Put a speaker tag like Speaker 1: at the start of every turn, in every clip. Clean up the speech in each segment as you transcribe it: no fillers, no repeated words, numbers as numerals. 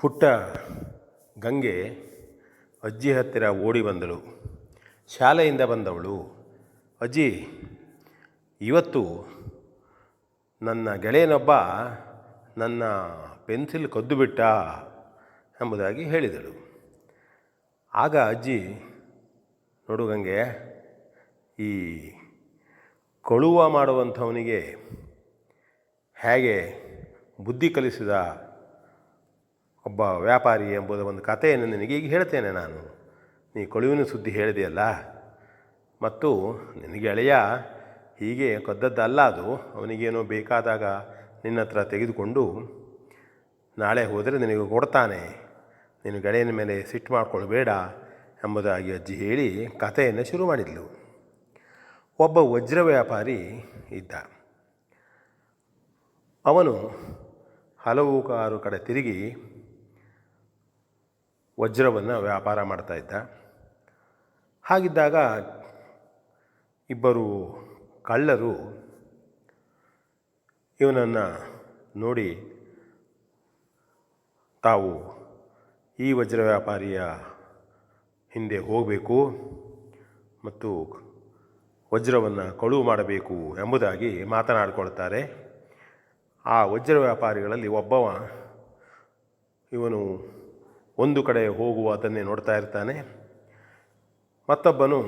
Speaker 1: ಪುಟ್ಟ ಗಂಗೆ ಅಜ್ಜಿ ಹತ್ತಿರ ಓಡಿ ಬಂದಳು. ಶಾಲೆಯಿಂದ ಬಂದವಳು, ಅಜ್ಜಿ, ಇವತ್ತು ನನ್ನ ಗೆಳೆಯನೊಬ್ಬ ನನ್ನ ಪೆನ್ಸಿಲ್ ಕದ್ದು ಬಿಟ್ಟ ಎಂಬುದಾಗಿ ಹೇಳಿದಳು. ಆಗ ಅಜ್ಜಿ, ನೋಡು ಗಂಗೆ, ಈ ಕಳುವ ಮಾಡುವಂಥವನಿಗೆ ಹೇಗೆ ಬುದ್ಧಿ ಕಲಿಸಿದ ಒಬ್ಬ ವ್ಯಾಪಾರಿ ಎಂಬುದ ಒಂದು ಕಥೆಯನ್ನು ನಿನಗೆ ಈಗ ಹೇಳ್ತೇನೆ ನಾನು. ನೀ ಕಳುವಿನ ಸುದ್ದಿ ಹೇಳಿದೆಯಲ್ಲ, ಮತ್ತು ನಿನಗೆ ಗೆಳೆಯ ಹೀಗೆ ಕದ್ದದ್ದಲ್ಲ, ಅದು ಅವನಿಗೇನೋ ಬೇಕಾದಾಗ ನಿನ್ನ ಹತ್ರ ತೆಗೆದುಕೊಂಡು ನಾಳೆ ಹೋದರೆ ನಿನಗೆ ಕೊಡ್ತಾನೆ, ನೀನು ಗೆಳೆಯನ ಮೇಲೆ ಸಿಟ್ಟು ಮಾಡಿಕೊಳ್ಬೇಡ ಎಂಬುದಾಗಿ ಅಜ್ಜಿ ಹೇಳಿ ಕಥೆಯನ್ನು ಶುರು ಮಾಡಿದ್ಲು. ಒಬ್ಬ ವಜ್ರ ವ್ಯಾಪಾರಿ ಇದ್ದ. ಅವನು ಹಲವಾರು ಕಡೆ ತಿರುಗಿ ವಜ್ರವನ್ನು ವ್ಯಾಪಾರ ಮಾಡ್ತಾಯಿದ್ದ. ಹಾಗಿದ್ದಾಗ ಇಬ್ಬರು ಕಳ್ಳರು ಇವನನ್ನು ನೋಡಿ ತಾವು ಈ ವಜ್ರ ವ್ಯಾಪಾರಿಯ ಹಿಂದೆ ಹೋಗಬೇಕು ಮತ್ತು ವಜ್ರವನ್ನು ಕಳುವು ಮಾಡಬೇಕು ಎಂಬುದಾಗಿ ಮಾತನಾಡಿಕೊಳ್ತಾರೆ. ಆ ವಜ್ರ ವ್ಯಾಪಾರಿಗಳಲ್ಲಿ ಒಬ್ಬವ ಇವನು ಒಂದು ಕಡೆ ಹೋಗುವುದನ್ನೇ ನೋಡ್ತಾ ಇರ್ತಾನೆ, ಮತ್ತೊಬ್ಬನು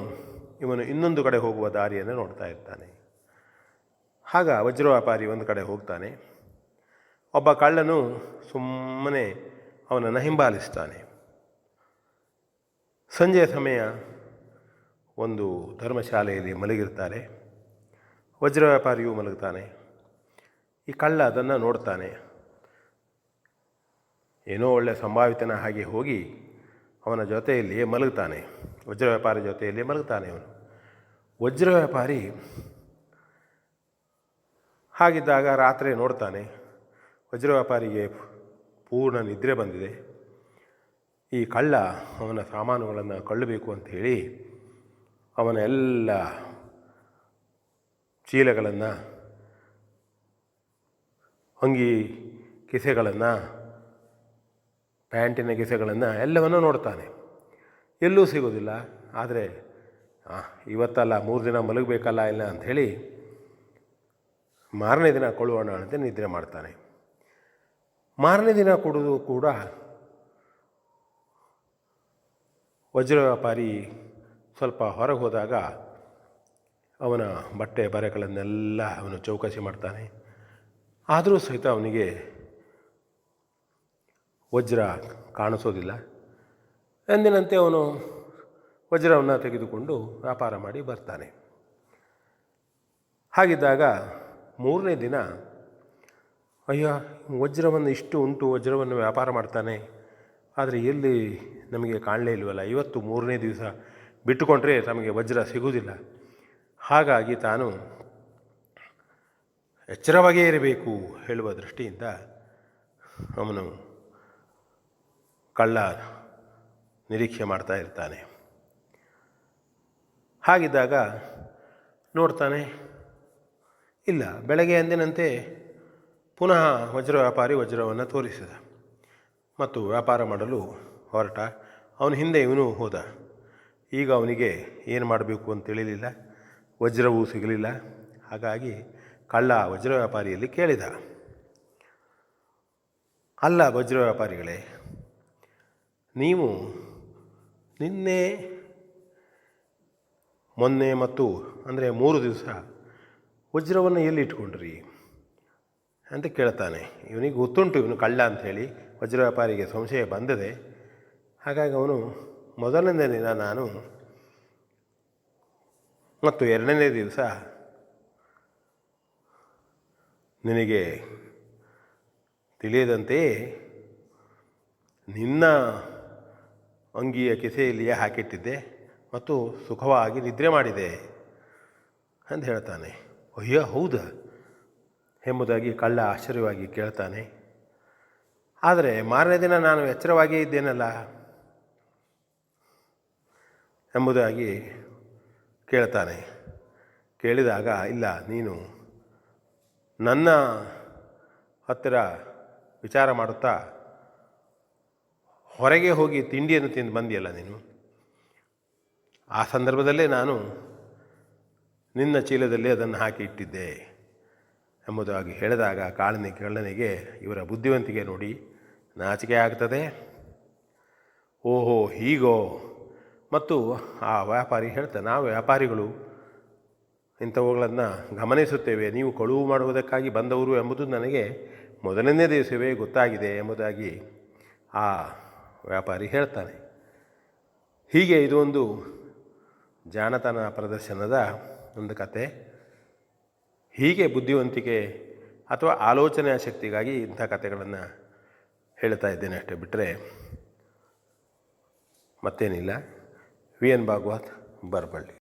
Speaker 1: ಇವನು ಇನ್ನೊಂದು ಕಡೆ ಹೋಗುವ ದಾರಿಯನ್ನು ನೋಡ್ತಾ ಇರ್ತಾನೆ. ಆಗ ವಜ್ರ ವ್ಯಾಪಾರಿ ಒಂದು ಕಡೆ ಹೋಗ್ತಾನೆ, ಒಬ್ಬ ಕಳ್ಳನು ಸುಮ್ಮನೆ ಅವನನ್ನು ಹಿಂಬಾಲಿಸ್ತಾನೆ. ಸಂಜೆಯ ಸಮಯ ಒಂದು ಧರ್ಮಶಾಲೆಯಲ್ಲಿ ಮಲಗಿರ್ತಾರೆ. ವಜ್ರ ವ್ಯಾಪಾರಿಯೂ ಮಲಗ್ತಾನೆ. ಈ ಕಳ್ಳ ಅದನ್ನು ನೋಡ್ತಾನೆ. ಏನೋ ಒಳ್ಳೆ ಸಂಭಾವಿತನ ಹಾಗೆ ಹೋಗಿ ಅವನ ಜೊತೆಯಲ್ಲಿಯೇ ಮಲಗ್ತಾನೆ. ವಜ್ರ ವ್ಯಾಪಾರಿ ಜೊತೆಯಲ್ಲಿಯೇ ಮಲಗ್ತಾನೆ ಅವನು. ವಜ್ರ ವ್ಯಾಪಾರಿ ಹಾಗಿದ್ದಾಗ ರಾತ್ರಿ ನೋಡ್ತಾನೆ, ವಜ್ರ ವ್ಯಾಪಾರಿಗೆ ಪೂರ್ಣ ನಿದ್ರೆ ಬಂದಿದೆ. ಈ ಕಳ್ಳ ಅವನ ಸಾಮಾನುಗಳನ್ನು ಕಳ್ಳಬೇಕು ಅಂಥೇಳಿ ಅವನ ಎಲ್ಲ ಚೀಲಗಳನ್ನು, ಅಂಗಿ ಕಿಸೆಗಳನ್ನು, ಪ್ಯಾಂಟಿನ ಕಿಸೆಗಳನ್ನು ಎಲ್ಲವನ್ನೂ ನೋಡ್ತಾನೆ. ಎಲ್ಲೂ ಸಿಗೋದಿಲ್ಲ. ಆದರೆ ಇವತ್ತಲ್ಲ 3 ದಿನ ಮಲಗಬೇಕಲ್ಲ ಇಲ್ಲ ಅಂಥೇಳಿ ಮಾರನೇ ದಿನ ಕೊಳ್ಳೋಣ ಅಂತ ನಿದ್ರೆ ಮಾಡ್ತಾನೆ. ಮಾರನೇ ದಿನ ಕೊಡೋದು ಕೂಡ ವಜ್ರ ವ್ಯಾಪಾರಿ ಸ್ವಲ್ಪ ಹೊರಗೆ ಹೋದಾಗ ಅವನ ಬಟ್ಟೆ ಬರೆಗಳನ್ನೆಲ್ಲ ಅವನು ಚೌಕಾಸಿ ಮಾಡ್ತಾನೆ. ಆದರೂ ಸಹಿತ ಅವನಿಗೆ ವಜ್ರ ಕಾಣಿಸೋದಿಲ್ಲ. ಎಂದಿನಂತೆ ಅವನು ವಜ್ರವನ್ನು ತೆಗೆದುಕೊಂಡು ವ್ಯಾಪಾರ ಮಾಡಿ ಬರ್ತಾನೆ. ಹಾಗಿದ್ದಾಗ 3ನೇ ದಿನ, ಅಯ್ಯೋ, ವಜ್ರವನ್ನು ಇಷ್ಟು ಉಂಟು, ವಜ್ರವನ್ನು ವ್ಯಾಪಾರ ಮಾಡ್ತಾನೆ, ಆದರೆ ಎಲ್ಲಿ ನಮಗೆ ಕಾಣಲೇ ಇಲ್ವಲ್ಲ, ಇವತ್ತು 3ನೇ ದಿವಸ ಬಿಟ್ಟುಕೊಂಡ್ರೆ ನಮಗೆ ವಜ್ರ ಸಿಗುವುದಿಲ್ಲ. ಹಾಗಾಗಿ ತಾನು ಎಚ್ಚರವಾಗೇ ಇರಬೇಕು ಹೇಳುವ ದೃಷ್ಟಿಯಿಂದ ಅವನು ಕಳ್ಳ ನಿರೀಕ್ಷೆ ಮಾಡ್ತಾ ಇರ್ತಾನೆ. ಹಾಗಿದ್ದಾಗ ನೋಡ್ತಾನೆ, ಇಲ್ಲ, ಬೆಳಗ್ಗೆ ಎಂದಿನಂತೆ ಪುನಃ ವಜ್ರ ವ್ಯಾಪಾರಿ ವಜ್ರವನ್ನು ತೋರಿಸಿದ ಮತ್ತು ವ್ಯಾಪಾರ ಮಾಡಲು ಹೊರಟ. ಅವನ ಹಿಂದೆ ಇವನು ಹೋದ. ಈಗ ಅವನಿಗೆ ಏನು ಮಾಡಬೇಕು ಅಂತ ತಿಳಿಲಿಲ್ಲ, ವಜ್ರವೂ ಸಿಗಲಿಲ್ಲ. ಹಾಗಾಗಿ ಕಳ್ಳ ವಜ್ರ ವ್ಯಾಪಾರಿಯಲ್ಲಿ ಕೇಳಿದ, ಅಲ್ಲ ವಜ್ರ ವ್ಯಾಪಾರಿಗಳೇ, ನೀವು ನಿನ್ನೆ ಮೊನ್ನೆ ಮತ್ತು ಅಂದರೆ 3 ದಿವಸ ವಜ್ರವನ್ನು ಎಲ್ಲಿ ಇಟ್ಕೊಂಡ್ರಿ ಅಂತ ಕೇಳ್ತಾನೆ. ಇವನಿಗೆ ಗೊತ್ತುಂಟು ಇವನು ಕಳ್ಳ ಅಂಥೇಳಿ. ವಜ್ರ ವ್ಯಾಪಾರಿಗೆ ಸಂಶಯ ಬಂದಿದೆ. ಹಾಗಾಗಿ ಅವನು ಮೊದಲನೇ ದಿನ ನಾನು ಮತ್ತು 2ನೇ ದಿವಸ ನಿನಗೆ ತಿಳಿಯದಂತೆಯೇ ನಿನ್ನ ಅಂಗಿಯ ಕಿಸೆಯಲ್ಲಿಯೇ ಹಾಕಿಟ್ಟಿದ್ದೆ ಮತ್ತು ಸುಖವಾಗಿ ನಿದ್ರೆ ಮಾಡಿದೆ ಅಂತ ಹೇಳ್ತಾನೆ. ಅಯ್ಯೋ, ಹೌದಾ ಎಂಬುದಾಗಿ ಕಳ್ಳ ಆಶ್ಚರ್ಯವಾಗಿ ಕೇಳ್ತಾನೆ. ಆದರೆ ಮಾರನೇ ದಿನ ನಾನು ಎಚ್ಚರವಾಗಿಯೇ ಇದ್ದೇನಲ್ಲ ಎಂಬುದಾಗಿ ಕೇಳ್ತಾನೆ. ಕೇಳಿದಾಗ, ಇಲ್ಲ, ನೀನು ನನ್ನ ಹತ್ತಿರ ವಿಚಾರ ಮಾಡುತ್ತಾ ಹೊರಗೆ ಹೋಗಿ ತಿಂಡಿಯನ್ನು ತಿಂದು ಬಂದಿಯಲ್ಲ ನೀನು, ಆ ಸಂದರ್ಭದಲ್ಲೇ ನಾನು ನಿನ್ನ ಚೀಲದಲ್ಲಿ ಅದನ್ನು ಹಾಕಿ ಇಟ್ಟಿದ್ದೆ ಎಂಬುದಾಗಿ ಹೇಳಿದಾಗ ಕಳ್ಳನಿಗೆ ಇವರ ಬುದ್ಧಿವಂತಿಕೆ ನೋಡಿ ನಾಚಿಕೆ ಆಗ್ತದೆ. ಓಹೋ ಹೀಗೋ. ಮತ್ತು ಆ ವ್ಯಾಪಾರಿ ಹೇಳ್ತಾನೆ, ನಾವು ವ್ಯಾಪಾರಿಗಳು ಇಂಥವುಗಳನ್ನು ಗಮನಿಸುತ್ತೇವೆ, ನೀವು ಕಳುವು ಮಾಡುವುದಕ್ಕಾಗಿ ಬಂದವರು ಎಂಬುದು ನನಗೆ ಮೊದಲನೇ ದಿವಸವೇ ಗೊತ್ತಾಗಿದೆ ಎಂಬುದಾಗಿ ಆ ವ್ಯಾಪಾರಿ ಹೇಳ್ತಾನೆ. ಹೀಗೆ ಇದು ಒಂದು ಜಾಣತನ ಪ್ರದರ್ಶನದ ಒಂದು ಕತೆ. ಹೀಗೆ ಬುದ್ಧಿವಂತಿಕೆ ಅಥವಾ ಆಲೋಚನೆಯ ಶಕ್ತಿಗಾಗಿ ಇಂಥ ಕಥೆಗಳನ್ನು ಹೇಳ್ತಾ ಇದ್ದೇನೆ ಅಷ್ಟೇ, ಬಿಟ್ಟರೆ ಮತ್ತೇನಿಲ್ಲ. V N Bhagwat, Baraballi.